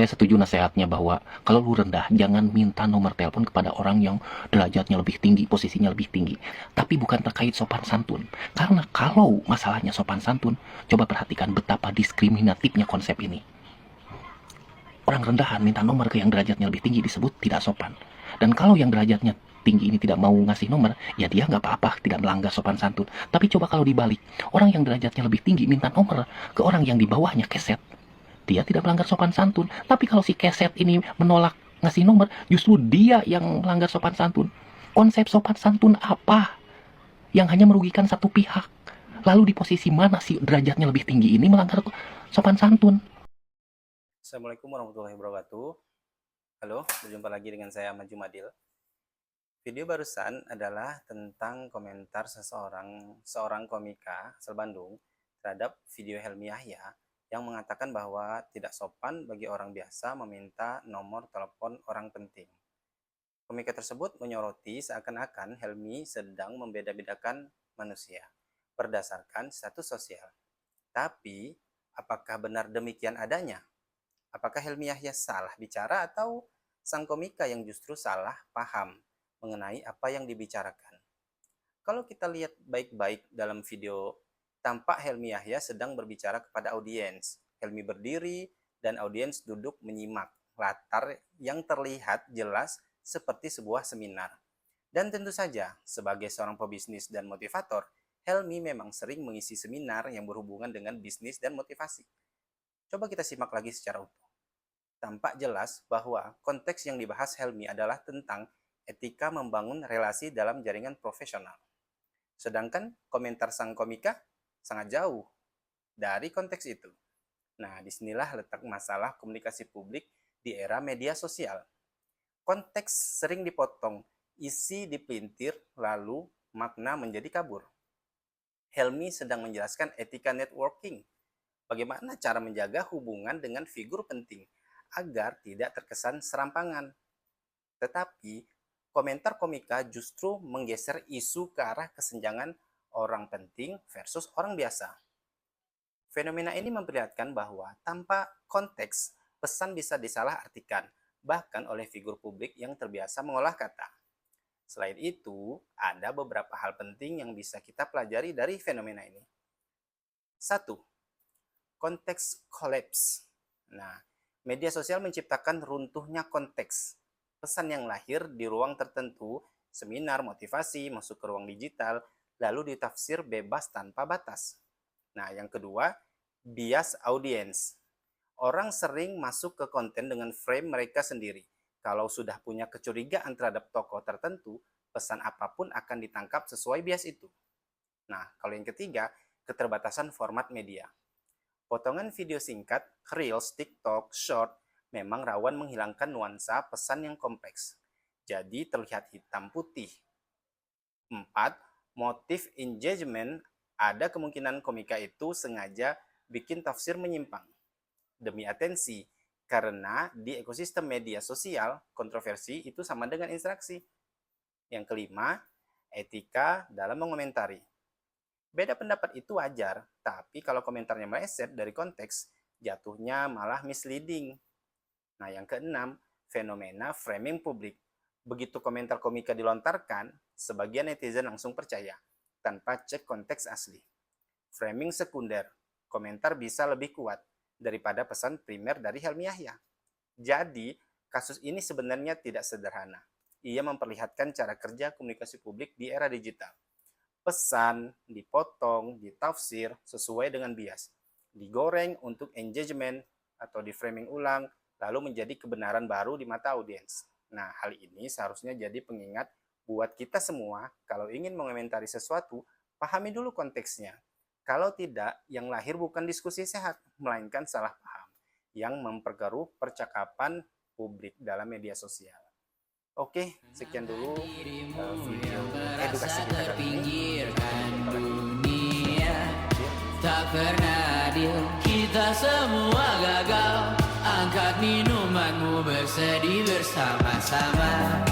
saya setuju nasihatnya bahwa kalau lu rendah, jangan minta nomor telepon kepada orang yang derajatnya lebih tinggi, posisinya lebih tinggi. Tapi bukan terkait sopan santun. Karena kalau masalahnya sopan santun, coba perhatikan betapa diskriminatifnya konsep ini. Orang rendahan minta nomor ke yang derajatnya lebih tinggi disebut tidak sopan. Dan kalau yang derajatnya tinggi ini tidak mau ngasih nomor, ya dia nggak apa-apa, tidak melanggar sopan santun. Tapi coba kalau dibalik, orang yang derajatnya lebih tinggi minta nomor ke orang yang di bawahnya keset, dia tidak melanggar sopan santun. Tapi kalau si keset ini menolak ngasih nomor, justru dia yang melanggar sopan santun. Konsep sopan santun apa? Yang hanya merugikan satu pihak. Lalu di posisi mana si derajatnya lebih tinggi ini melanggar sopan santun? Assalamualaikum warahmatullahi wabarakatuh. Halo, berjumpa lagi dengan saya Ahmad Jumadil. Video barusan adalah tentang komentar seorang komika asal Bandung terhadap video Helmi Yahya yang mengatakan bahwa tidak sopan bagi orang biasa meminta nomor telepon orang penting. Komika tersebut menyoroti seakan-akan Helmi sedang membeda-bedakan manusia berdasarkan status sosial. Tapi, apakah benar demikian adanya? Apakah Helmi Yahya salah bicara atau sang komika yang justru salah paham mengenai apa yang dibicarakan? Kalau kita lihat baik-baik dalam video, tampak Helmi Yahya sedang berbicara kepada audiens. Helmi berdiri dan audiens duduk menyimak latar yang terlihat jelas seperti sebuah seminar. Dan tentu saja, sebagai seorang pebisnis dan motivator, Helmi memang sering mengisi seminar yang berhubungan dengan bisnis dan motivasi. Coba kita simak lagi secara utuh. Tampak jelas bahwa konteks yang dibahas Helmi adalah tentang etika membangun relasi dalam jaringan profesional. Sedangkan komentar sang komika sangat jauh dari konteks itu. Nah, disinilah letak masalah komunikasi publik di era media sosial. Konteks sering dipotong, isi dipelintir, lalu makna menjadi kabur. Helmi sedang menjelaskan etika networking. Bagaimana cara menjaga hubungan dengan figur penting agar tidak terkesan serampangan. Tetapi, komentar komika justru menggeser isu ke arah kesenjangan orang penting versus orang biasa. Fenomena ini memperlihatkan bahwa tanpa konteks, pesan bisa disalahartikan, bahkan oleh figur publik yang terbiasa mengolah kata. Selain itu, ada beberapa hal penting yang bisa kita pelajari dari fenomena ini. 1. Konteks collapse. Nah, media sosial menciptakan runtuhnya konteks. Pesan yang lahir di ruang tertentu, seminar, motivasi, masuk ke ruang digital, lalu ditafsir bebas tanpa batas. Nah, yang kedua, bias audience. Orang sering masuk ke konten dengan frame mereka sendiri. Kalau sudah punya kecurigaan terhadap tokoh tertentu, pesan apapun akan ditangkap sesuai bias itu. Nah, kalau yang ketiga, keterbatasan format media. Potongan video singkat, Reels, TikTok, Short, memang rawan menghilangkan nuansa pesan yang kompleks. Jadi terlihat hitam putih. 4. Motif engagement, ada kemungkinan komika itu sengaja bikin tafsir menyimpang. Demi atensi, karena di ekosistem media sosial, kontroversi itu sama dengan interaksi. Yang kelima, etika dalam mengomentari. Beda pendapat itu wajar, tapi kalau komentarnya meleset dari konteks, jatuhnya malah misleading. Nah, yang keenam, fenomena framing publik. Begitu komentar komika dilontarkan, sebagian netizen langsung percaya, tanpa cek konteks asli. Framing sekunder, komentar bisa lebih kuat daripada pesan primer dari Helmi Yahya. Jadi, kasus ini sebenarnya tidak sederhana. Ia memperlihatkan cara kerja komunikasi publik di era digital. Pesan dipotong, ditafsir sesuai dengan bias, digoreng untuk engagement atau di-framing ulang, lalu menjadi kebenaran baru di mata audiens. Nah, hal ini seharusnya jadi pengingat buat kita semua, kalau ingin mengomentari sesuatu, pahami dulu konteksnya. Kalau tidak, yang lahir bukan diskusi sehat, melainkan salah paham, yang memperkeruh percakapan publik dalam media sosial. Oke, sekian dulu video edukasi kita kali ini. Tak pernah adil, kita semua gagal. Angkat minumanmu, bersedih bersama-sama.